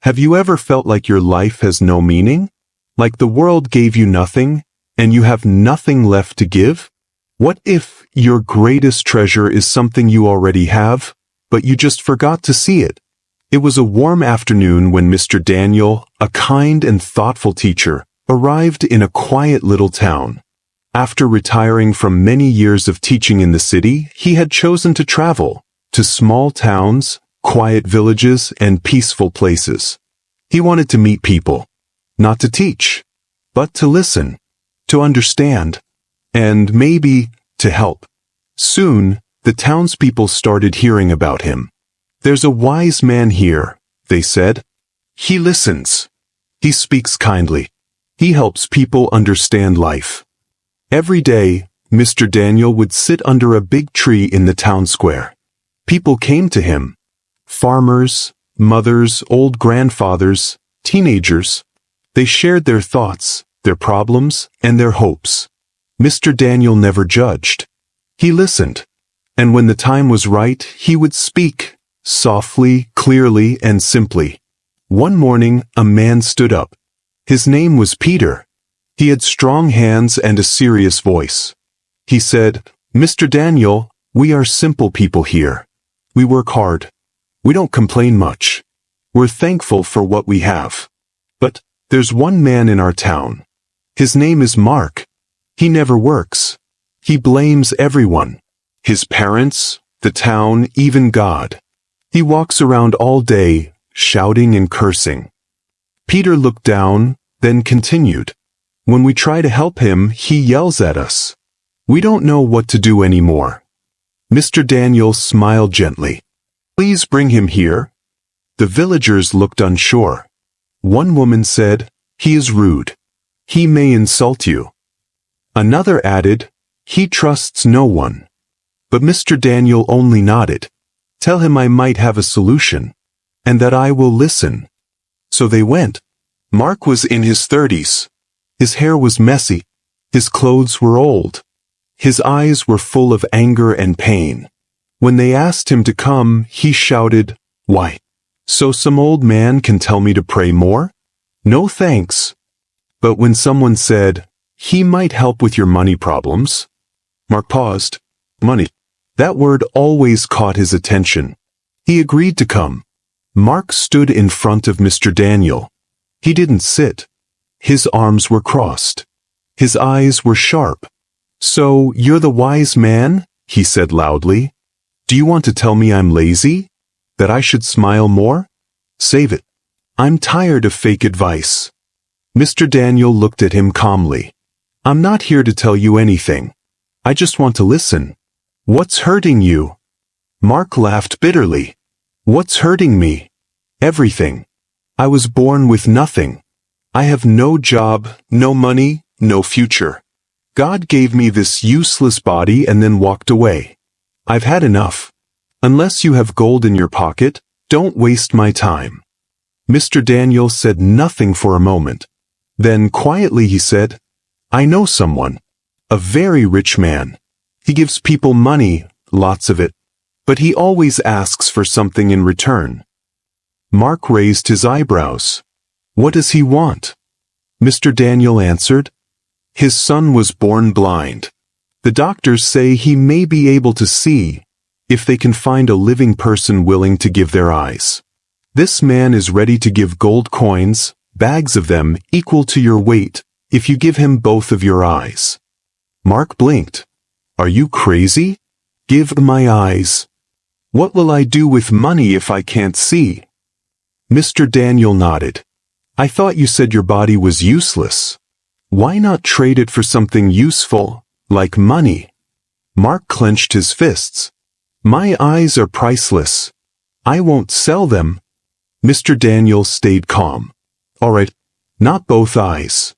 Have you ever felt like your life has no meaning? Like the world gave you nothing, and you have nothing left to give? What if your greatest treasure is something you already have, but you just forgot to see it? It was a warm afternoon when Mr. Daniel, a kind and thoughtful teacher, arrived in a quiet little town. After retiring from many years of teaching in the city, he had chosen to travel to small towns, quiet villages, and peaceful places. He wanted to meet people, not to teach, but to listen, to understand, and maybe to help. Soon, the townspeople started hearing about him. "There's a wise man here," they said. "He listens. He speaks kindly. He helps people understand life." Every day, Mr. Daniel would sit under a big tree in the town square. People came to him. Farmers, mothers, old grandfathers, teenagers. They shared their thoughts, their problems, and their hopes. Mr. Daniel never judged. He listened. And when the time was right, he would speak, softly, clearly, and simply. One morning, a man stood up. His name was Peter. He had strong hands and a serious voice. He said, "Mr. Daniel, we are simple people here. We work hard. We don't complain much. We're thankful for what we have. But there's one man in our town. His name is Mark. He never works. He blames everyone. His parents, the town, even God. He walks around all day, shouting and cursing." Peter looked down, then continued. "When we try to help him, he yells at us. We don't know what to do anymore." Mr. Daniel smiled gently. "Please bring him here." The villagers looked unsure. One woman said, "He is rude. He may insult you." Another added, "He trusts no one." But Mr. Daniel only nodded. "Tell him I might have a solution, and that I will listen." So they went. Mark was in his 30s. His hair was messy. His clothes were old. His eyes were full of anger and pain. When they asked him to come, he shouted, "Why? So some old man can tell me to pray more? No thanks." But when someone said, "He might help with your money problems," Mark paused. Money. That word always caught his attention. He agreed to come. Mark stood in front of Mr. Daniel. He didn't sit. His arms were crossed. His eyes were sharp. "So, you're the wise man?" he said loudly. "Do you want to tell me I'm lazy? That I should smile more? Save it. I'm tired of fake advice." Mr. Daniel looked at him calmly. "I'm not here to tell you anything. I just want to listen. What's hurting you?" Mark laughed bitterly. "What's hurting me? Everything. I was born with nothing. I have no job, no money, no future. God gave me this useless body and then walked away. I've had enough. Unless you have gold in your pocket, don't waste my time." Mr. Daniel said nothing for a moment. Then quietly he said, "I know someone. A very rich man. He gives people money, lots of it. But he always asks for something in return." Mark raised his eyebrows. "What does he want?" Mr. Daniel answered, "His son was born blind. The doctors say he may be able to see, if they can find a living person willing to give their eyes. This man is ready to give gold coins, bags of them equal to your weight, if you give him both of your eyes." Mark blinked. "Are you crazy? Give my eyes. What will I do with money if I can't see?" Mr. Daniel nodded. "I thought you said your body was useless. Why not trade it for something useful, like money?" Mark clenched his fists. "My eyes are priceless. I won't sell them." Mr. Daniel stayed calm. "All right, not both eyes.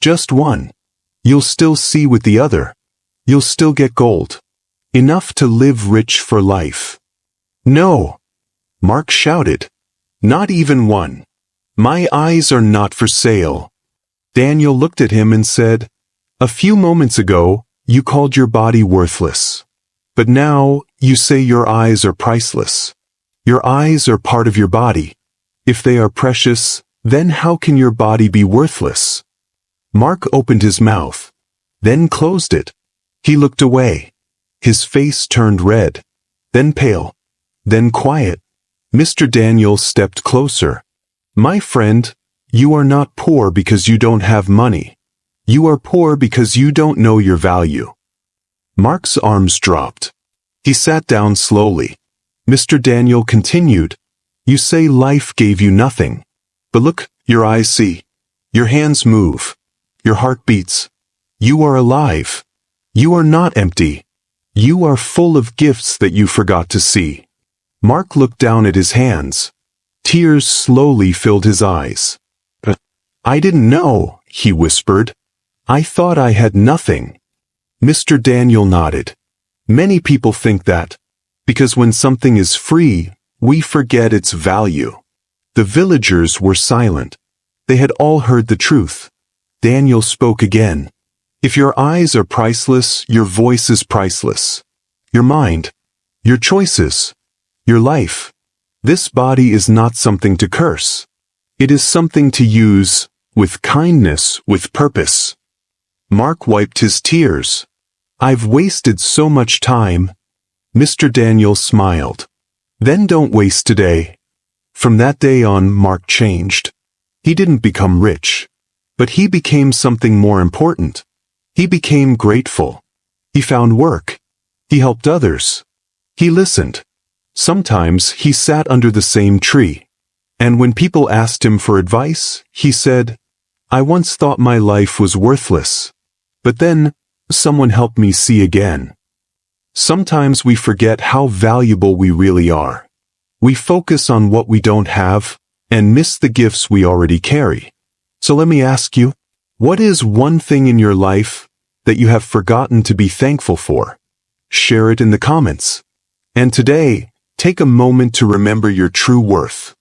Just one. You'll still see with the other. You'll still get gold. Enough to live rich for life." "No!" Mark shouted. "Not even one. My eyes are not for sale." Daniel looked at him and said, "A few moments ago, you called your body worthless. But now, you say your eyes are priceless. Your eyes are part of your body. If they are precious, then how can your body be worthless? Mark opened his mouth, then closed it. He looked away. His face turned red, then pale, then quiet. Mr. Daniel stepped closer. My friend, you are not poor because you don't have money. You are poor because you don't know your value. Mark's arms dropped. He sat down slowly. Mr. Daniel continued. You say life gave you nothing. But look, your eyes see. Your hands move. Your heart beats. You are alive. You are not empty. You are full of gifts that you forgot to see. Mark looked down at his hands. Tears slowly filled his eyes. I didn't know, he whispered. I thought I had nothing. Mr. Daniel nodded. Many people think that, because when something is free, we forget its value. The villagers were silent. They had all heard the truth. Daniel spoke again. If your eyes are priceless, your voice is priceless. Your mind, your choices, your life. This body is not something to curse. It is something to use, with kindness, with purpose. Mark wiped his tears. I've wasted so much time. Mr. Daniel smiled. Then don't waste today. From that day on, Mark changed. He didn't become rich, but he became something more important. He became grateful. He found work. He helped others. He listened. Sometimes he sat under the same tree. And when people asked him for advice, he said, I once thought my life was worthless. But then, someone helped me see again. Sometimes we forget how valuable we really are. We focus on what we don't have, and miss the gifts we already carry. So let me ask you, what is one thing in your life that you have forgotten to be thankful for? Share it in the comments. And today, take a moment to remember your true worth.